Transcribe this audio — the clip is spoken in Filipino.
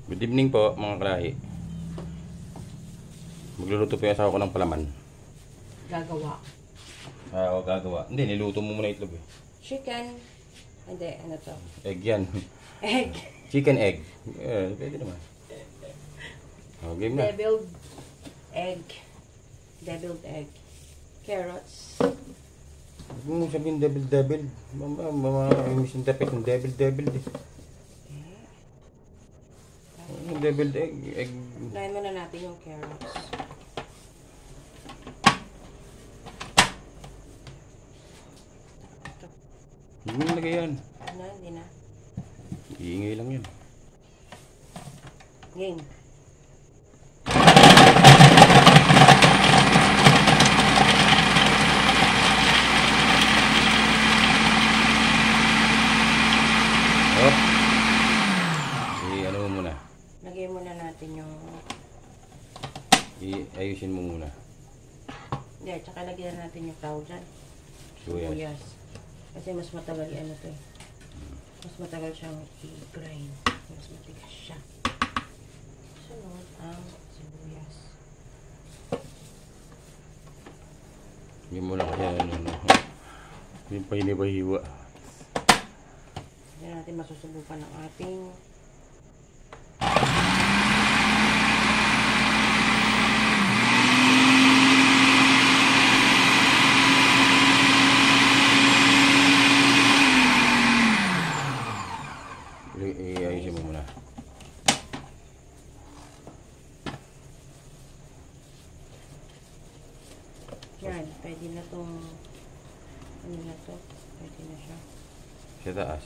Good evening po mga kalahi. Magluluto po yung asawa ko ng palaman. Gagawa. Oo, gagawa. Hindi, niluto mo muna itlog eh. Chicken. Hindi, ano to? Egg yan. Egg. Chicken egg. Pwede naman. Oh, game na. Deviled egg. Deviled egg. Carrots. Huwag mo sabihin devil. Misinterpret ng devil eh. Yung deviled egg. Lain muna natin yung carrots. Hindi mo nilagay yan. Ano, hindi na. Iingay lang yan. Game. Oh. Ano mo muna? Lagay muna natin yung... Ayusin mo muna. Hindi, tsaka lagyan natin yung tawag dyan. Sibuyas. Kasi mas matagal ano to eh. Mas matagal siyang i-grind. Mas matigas siya. Sunod ang sibuyas. Hindi mo lang kasi yung pahiniba-hiwa. Hindi natin masusubukan ng ating ayusin mo muna. yan. Pwede na tong ano na to. Pwede na siya. Sa taas.